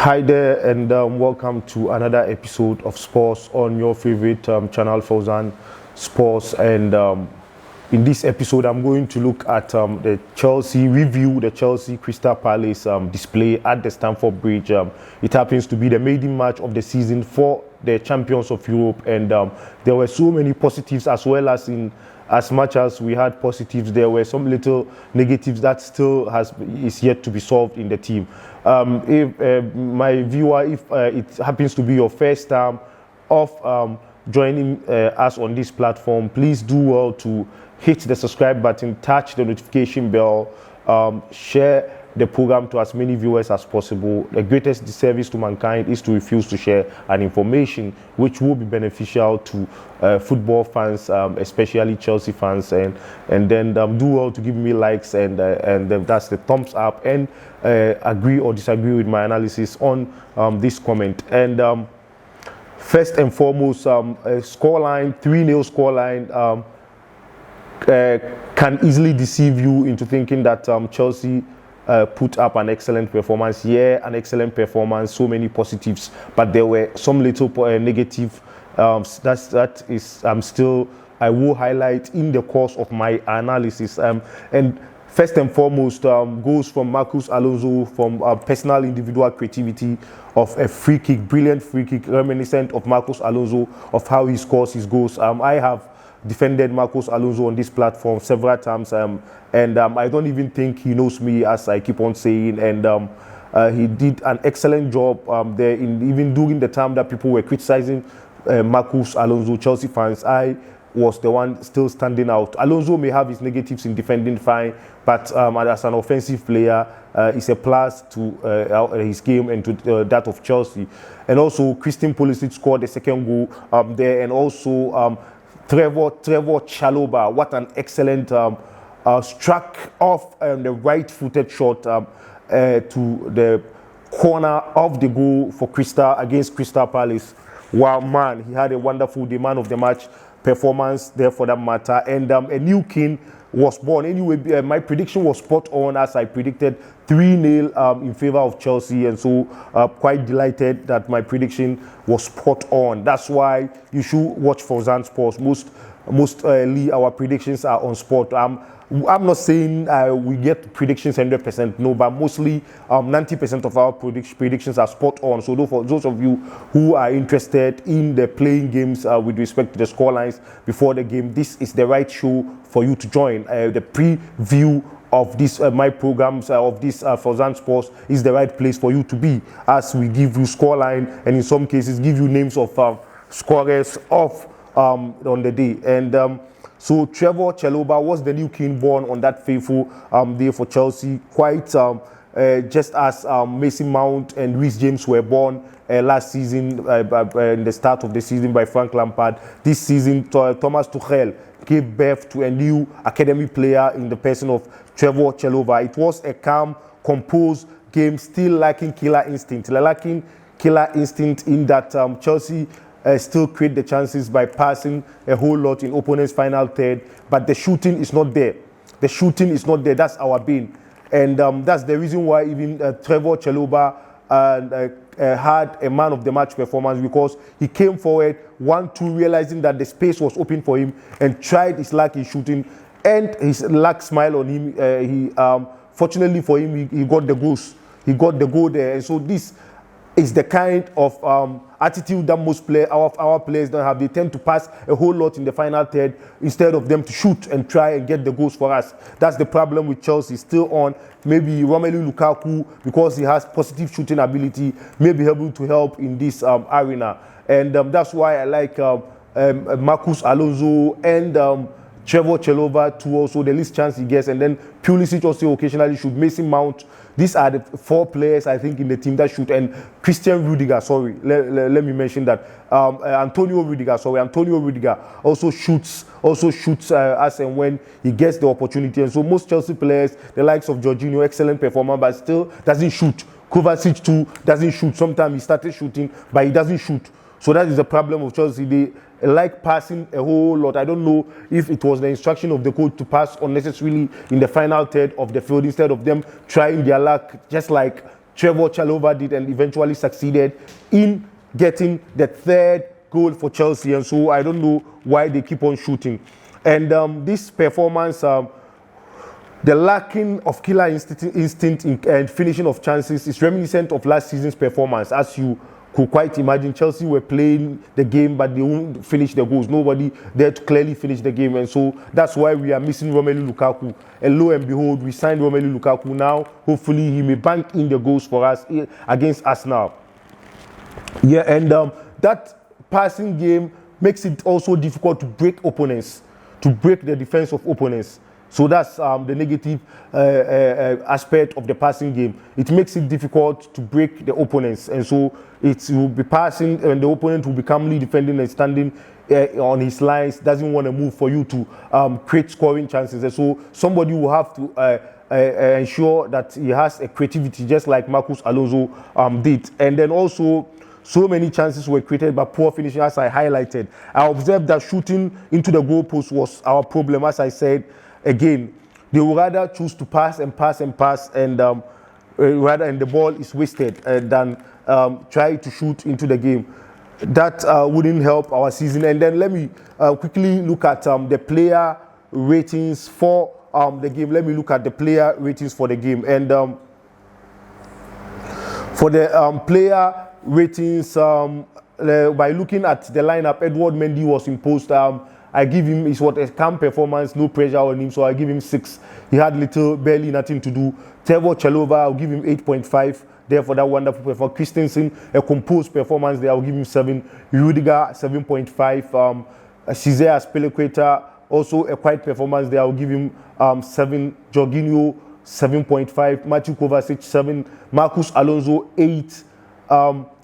Hi there, and welcome to another episode of Sports on your favorite channel, Fawzan Sports. And in this episode, I'm going to look at the Chelsea Crystal Palace display at the Stamford Bridge. It happens to be the maiden match of the season for the champions of Europe, and there were so many positives as much as we had positives, there were some little negatives that still is yet to be solved in the team. If my viewer, if it happens to be your first time of joining us on this platform, please do well to hit the subscribe button, touch the notification bell, share the program to as many viewers as possible. The greatest disservice to mankind is to refuse to share an information which will be beneficial to football fans, especially Chelsea fans, and then do well to give me likes and that's the thumbs up, and agree or disagree with my analysis on this comment. And first and foremost, scoreline, 3-0 scoreline can easily deceive you into thinking that Chelsea put up an excellent performance. Yeah, an excellent performance, so many positives, but there were some little negative that is still I will highlight in the course of my analysis. And first and foremost, goes from Marcos Alonso, from personal individual creativity of a free kick, brilliant free kick, reminiscent of Marcos Alonso, of how he scores his goals. I have defended Marcos Alonso on this platform several times, and I don't even think he knows me, as I keep on saying. And he did an excellent job there, even during the time that people were criticizing Marcos Alonso. Chelsea fans, I was the one still standing out. Alonso may have his negatives in defending, fine, but as an offensive player, it's a plus to his game and to that of Chelsea. And also, Christian Pulisic scored the second goal there, and also Trevor Chalobah, what an excellent struck off the right-footed shot to the corner of the goal for against Crystal Palace. Wow, man, he had a wonderful man of the match performance there for that matter. And a new king was born. Anyway, my prediction was spot on, as I predicted 3-0 in favor of Chelsea, and so quite delighted that my prediction was spot on. That's why you should watch Fawzan Sports. Mostly our predictions are on spot. I'm not saying we get predictions 100%, no, but mostly 90% of our predictions are spot on. So for those of you who are interested in the playing games with respect to the scorelines before the game, this is the right show for you to join. The preview of this my programs of this Fawzan Sports is the right place for you to be, as we give you scoreline and in some cases give you names of scorers on the day. And so Trevor Chalobah was the new king born on that fateful day for Chelsea, quite just as Mason Mount and Reece James were born last season, in the start of the season, by Frank Lampard. This season, Thomas Tuchel gave birth to a new academy player in the person of Trevor Chalobah. It was a calm, composed game, still lacking killer instinct. In that Chelsea still create the chances by passing a whole lot in opponent's final third, but the shooting is not there. That's our bane, and that's the reason why even Trevor Chalobah had a man of the match performance, because he came forward 1-2, realizing that the space was open for him, and tried his luck in shooting, and his luck smiled on him. Fortunately for him, he got the goals. He got the goal there, and so this is the kind of attitude that most our players don't have. They tend to pass a whole lot in the final third instead of them to shoot and try and get the goals for us. That's the problem with Chelsea. Still on, maybe Romelu Lukaku, because he has positive shooting ability, may be able to help in this arena. And that's why I like Marcos Alonso and Trevor Chalobah too, also the least chance he gets, and then Pulisic also occasionally shoot. Mason Mount. These are the 4 players I think in the team that shoot, and Christian Rudiger. Sorry, let me mention that Antonio Rudiger also shoots as and when he gets the opportunity. And so most Chelsea players, the likes of Jorginho, excellent performer, but still doesn't shoot. Kovacic too doesn't shoot. Sometimes he started shooting, but he doesn't shoot. So that is the problem of Chelsea. They like passing a whole lot. I don't know if it was the instruction of the coach to pass unnecessarily in the final third of the field instead of them trying their luck, just like Trevoh Chalobah did, and eventually succeeded in getting the third goal for Chelsea. And so I don't know why they keep on shooting. And this performance, the lacking of killer instinct and finishing of chances is reminiscent of last season's performance. As you could quite imagine, Chelsea were playing the game, but they won't finish the goals. Nobody there to clearly finish the game. And so that's why we are missing Romelu Lukaku. And lo and behold, we signed Romelu Lukaku now. Hopefully, he may bank in the goals for us against Arsenal. Yeah, and that passing game makes it also difficult to break opponents, to break the defense of opponents. So that's the negative aspect of the passing game. It makes it difficult to break the opponents, and so it will be passing, and the opponent will be calmly defending and standing on his lines, doesn't want to move for you to create scoring chances. And so somebody will have to ensure that he has a creativity, just like Marcos Alonso did. And then also, so many chances were created by poor finishing, as I highlighted. I observed that shooting into the goalpost was our problem, as I said. Again, they would rather choose to pass and pass and pass, and and the ball is wasted than try to shoot into the game. That wouldn't help our season. And then let me quickly look at the player ratings for the game. Let me look at the player ratings for the game. And for the player ratings, by looking at the lineup, Edward Mendy was imposed. I give him, it's what a calm performance, no pressure on him, so I give him 6. He had barely nothing to do. Trevoh Chalobah, I'll give him 8.5 there for that wonderful performance. Christensen, a composed performance there, I'll give him 7. Rudiger, 7.5. Cesar Azpilicueta, also a quiet performance there, I'll give him 7. Jorginho, 7.5. Matthew Kovacic, 7. Marcos Alonso, 8.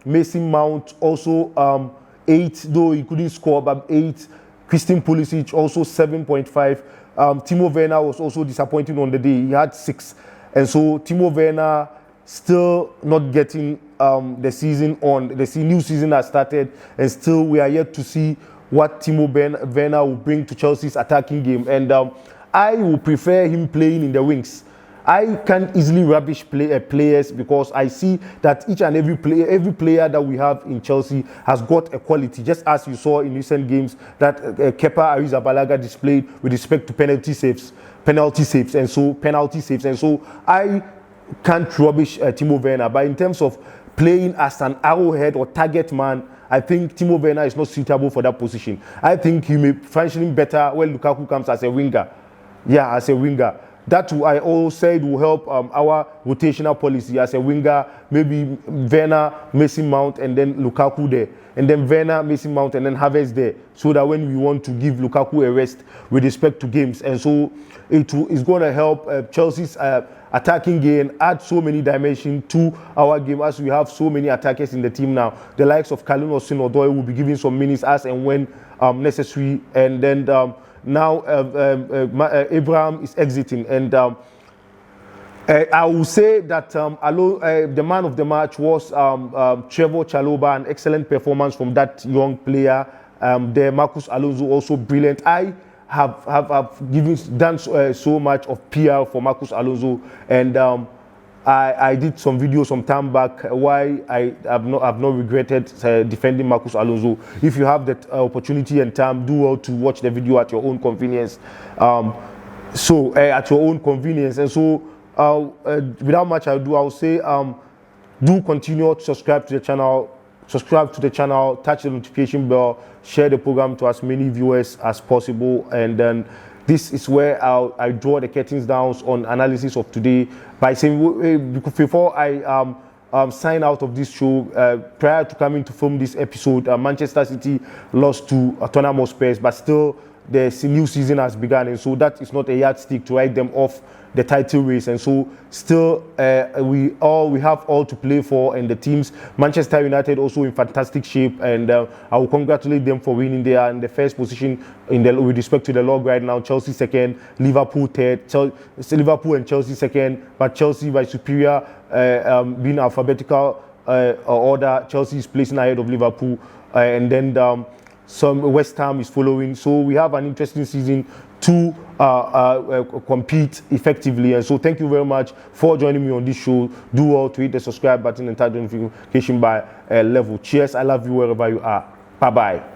Mason Mount, also 8, though he couldn't score, but 8. Christian Pulisic, also 7.5. Timo Werner was also disappointing on the day. He had 6. And so Timo Werner still not getting the season on. The new season has started, and still we are yet to see what Timo Werner will bring to Chelsea's attacking game. And I would prefer him playing in the wings. I can't easily rubbish players, because I see that each and every player that we have in Chelsea has got a quality, just as you saw in recent games that Kepa Arrizabalaga displayed with respect to penalty saves, and so I can't rubbish Timo Werner. But in terms of playing as an arrowhead or target man, I think Timo Werner is not suitable for that position. I think he may function better when Lukaku comes as a winger. Yeah, as a winger. That I also said will help our rotational policy as a winger. Maybe Werner, Mason Mount, and then Lukaku there. And then Werner, Mason Mount, and then Havertz there. So that when we want to give Lukaku a rest with respect to games. And so it is going to help Chelsea's attacking game, add so many dimensions to our game, as we have so many attackers in the team now. The likes of Kalin Hudson-Odoi will be given some minutes as and when necessary. And then now Abraham is exiting, and I will say that the man of the match was Trevoh Chalobah, an excellent performance from that young player. There, Marcos Alonso also brilliant. I have done so much of PR for Marcos Alonso, and I did some videos some time back why I have not regretted defending Marcos Alonso. If you have that opportunity and time, do well to watch the video at your own convenience. At your own convenience. And so, without much ado, I'll say, do continue to subscribe to the channel. Touch the notification bell, share the program to as many viewers as possible, and then this is where I draw the curtains down on analysis of today by saying, before I sign out of this show, prior to coming to film this episode, Manchester City lost to Tottenham Hotspur, but still the new season has begun, and so that is not a yardstick to write them off the title race. And so still we have all to play for, and the teams, Manchester United also in fantastic shape, and I will congratulate them for winning. They are in the first position with respect to the log right now. Chelsea second, Liverpool third, Liverpool and Chelsea second, but Chelsea by superior being alphabetical order, Chelsea is placing ahead of Liverpool, and then some West Ham is following. So we have an interesting season to compete effectively. And so thank you very much for joining me on this show. Do well to hit the subscribe button and turn the notification by level. Cheers. I love you wherever you are. Bye-bye.